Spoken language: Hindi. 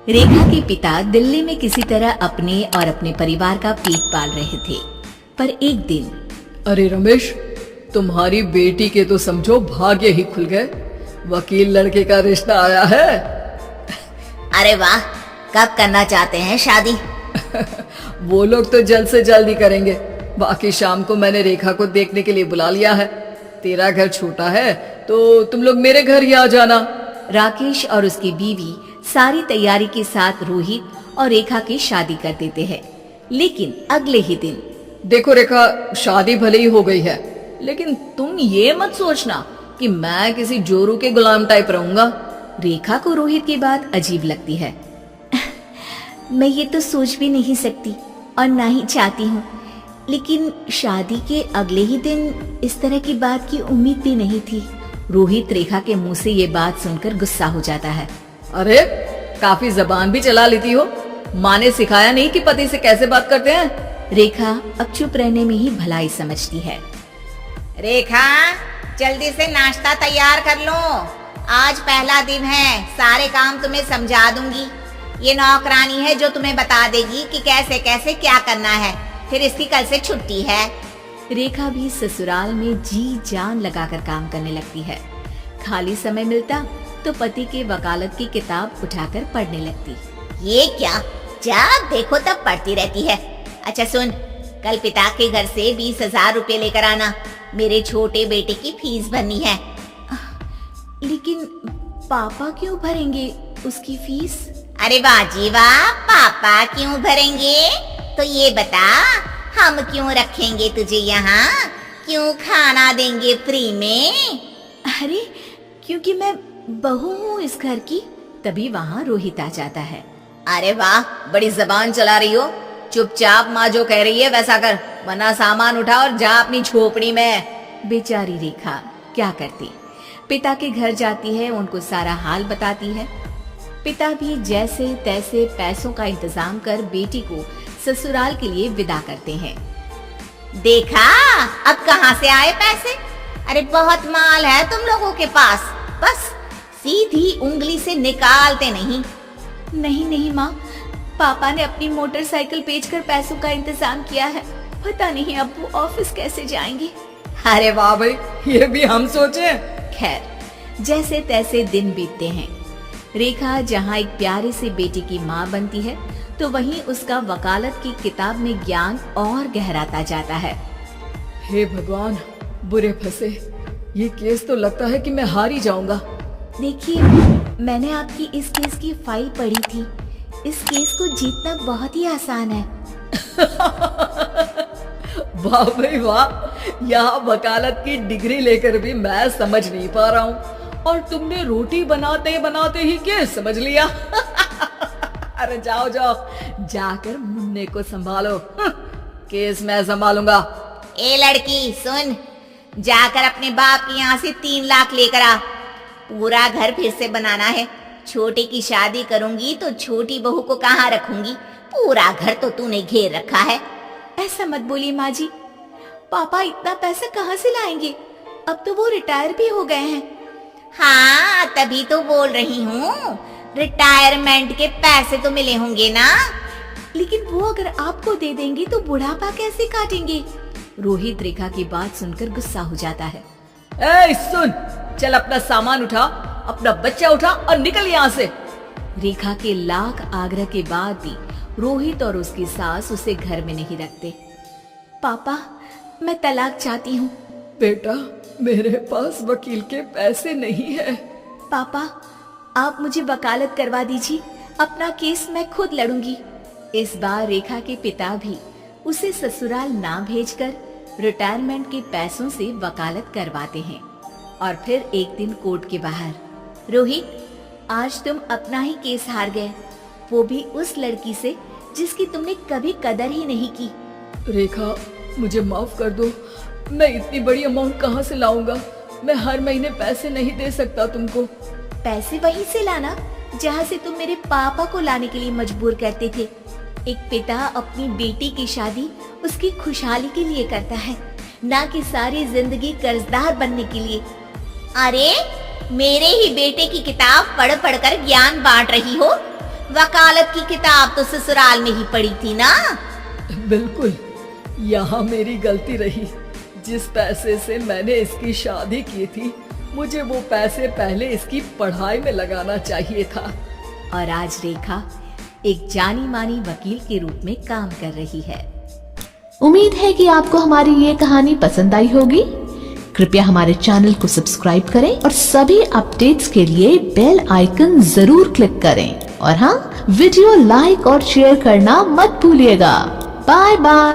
रेखा के पिता दिल्ली में किसी तरह अपने और अपने परिवार का पेट पाल रहे थे, पर एक दिन अरे रमेश, तुम्हारी बेटी के तो समझो भाग्य ही खुल गए। वकील लड़के का रिश्ता आया है। अरे वाह, कब करना चाहते हैं शादी? वो लोग तो जल्द से जल्द ही करेंगे। बाकी शाम को मैंने रेखा को देखने के लिए बुला लिया है। तेरा घर छोटा है तो तुम लोग मेरे घर ही आ जाना। राकेश और उसकी बीवी सारी तैयारी के साथ रोहित और रेखा की शादी कर देते हैं। लेकिन अगले ही दिन देखो रेखा, शादी भले ही हो गई है, लेकिन तुम ये मत सोचना कि मैं किसी जोरू के गुलाम टाइप रहूंगा। रेखा को रोहित की बात अजीब लगती है। मैं ये तो सोच भी नहीं सकती और ना ही चाहती हूँ, लेकिन शादी के अगले ही दिन इस तरह की बात की उम्मीद भी नहीं थी। रोहित रेखा के मुंह से ये बात सुनकर गुस्सा हो जाता है। अरे, काफी जबान भी चला लेती हो। माँ ने सिखाया नहीं कि पति से कैसे बात करते हैं? रेखा अब चुप रहने में ही भलाई समझती है। रेखा, जल्दी से नाश्ता तैयार कर लो। आज पहला दिन है, सारे काम तुम्हें समझा दूंगी। ये नौकरानी है जो तुम्हें बता देगी कि कैसे कैसे क्या करना है। फिर इसकी कल से छुट्टी है। रेखा भी ससुराल में जी जान लगाकर काम करने लगती है। खाली समय मिलता तो पति के वकालत की किताब उठाकर पढ़ने लगती। ये क्या, जब देखो तब पढ़ती रहती है। अच्छा सुन, कल पिता के घर से 20,000 रुपए लेकर आना। मेरे छोटे बेटे की फीस भरनी है। लेकिन पापा क्यों भरेंगे उसकी फीस? अरे वाह जी वाह, पापा क्यों भरेंगे? तो ये बता, हम क्यों रखेंगे तुझे यहाँ? क्यों खाना देंगे फ्री में? अरे, क्योंकि मैं बहू हूँ इस घर की। तभी वहाँ रोहित आ जाता है। अरे वाह, बड़ी जबान चला रही हो। चुपचाप माँ जो कह रही है वैसा कर, वरना सामान उठा और जा अपनी झोपड़ी में। बेचारी रेखा क्या करती, पिता के घर जाती है, उनको सारा हाल बताती है। पिता भी जैसे तैसे पैसों का इंतजाम कर बेटी को ससुराल के लिए विदा करते हैं। देखा, अब कहाँ से आए पैसे? अरे बहुत माल है तुम लोगों के पास, बस सीधी उंगली से निकालते नहीं। नहीं माँ, पापा ने अपनी मोटरसाइकिल बेचकर पैसों का इंतजाम किया है। पता नहीं अब वो ऑफिस कैसे जाएंगे। अरे वाह भाई, ये भी हम सोचे। खैर, जैसे तैसे दिन बीतते हैं। रेखा जहाँ एक प्यारे से बेटी की माँ बनती है, तो वहीं उसका वकालत की किताब में ज्ञान और गहराता जाता है। हे भगवान, बुरे फंसे। ये केस तो लगता है कि मैं हार ही जाऊंगा। देखिए, मैंने आपकी इस केस की फाइल पढ़ी थी। इस केस को जीतना बहुत ही आसान है। वाह भाई वाह, यहाँ वकालत की डिग्री लेकर भी मैं समझ नहीं पा रहा हूँ, और तुमने रोटी बनाते बनाते ही केस समझ लिया। अरे जाओ जाओ, जाकर मुन्ने को संभालो। केस मैं संभालूंगा। ए लड़की सुन, जाकर अपने बाप के यहाँ से 3 लाख लेकर आ। पूरा घर फिर से बनाना है। छोटे की शादी करूंगी तो छोटी बहू को कहाँ रखूंगी? पूरा घर तो तूने घेर रखा है। ऐसा मत बोलिए माँ जी, पापा इतना पैसा कहाँ से लाएंगे? अब तो वो रिटायर भी हो गए हैं। हाँ, तभी तो बोल रही हूँ, रिटायरमेंट के पैसे तो मिले होंगे ना। लेकिन वो अगर आपको दे देंगे तो बुढ़ापा कैसे काटेंगे? रोहित रेखा की बात सुनकर गुस्सा हो जाता है। ए सुन, चल अपना सामान उठा, अपना बच्चा उठा और निकल यहाँ से। रेखा के लाख आग्रह के बाद भी रोहित और उसकी सास उसे घर में नहीं रखते। पापा, मैं तलाक चाहती हूँ। बेटा, मेरे पास वकील के पैसे नहीं है। पापा, आप मुझे वकालत करवा दीजिए, अपना केस मैं खुद लड़ूंगी। इस बार रेखा के पिता भी उसे ससुराल ना भेजकर रिटायरमेंट के पैसों से वकालत करवाते हैं। और फिर एक दिन कोर्ट के बाहर, रोहित, आज तुम अपना ही केस हार गए, वो भी उस लड़की से जिसकी तुमने कभी कदर ही नहीं की। रेखा, मुझे माफ कर दो। मैं इतनी बड़ी अमाउंट कहाँ से लाऊंगा? मैं हर महीने पैसे नहीं दे सकता तुमको। पैसे वहीं से लाना जहाँ से तुम मेरे पापा को लाने के लिए मजबूर करते थे। एक पिता अपनी बेटी की शादी उसकी खुशहाली के लिए करता है, ना कि सारी जिंदगी कर्जदार बनने के लिए। अरे, मेरे ही बेटे की किताब पढ़ पढ़ कर ज्ञान बांट रही हो। वकालत की किताब तो ससुराल में ही पड़ी थी ना। बिल्कुल, यहाँ मेरी गलती रही। जिस पैसे से मैंने इसकी शादी की थी, मुझे वो पैसे पहले इसकी पढ़ाई में लगाना चाहिए था। और आज रेखा एक जानी मानी वकील के रूप में काम कर रही है। उम्मीद है कि आपको हमारी ये कहानी पसंद आई होगी। कृपया हमारे चैनल को सब्सक्राइब करें और सभी अपडेट्स के लिए बेल आइकन जरूर क्लिक करें। और हाँ, वीडियो लाइक और शेयर करना मत भूलिएगा। Bye bye.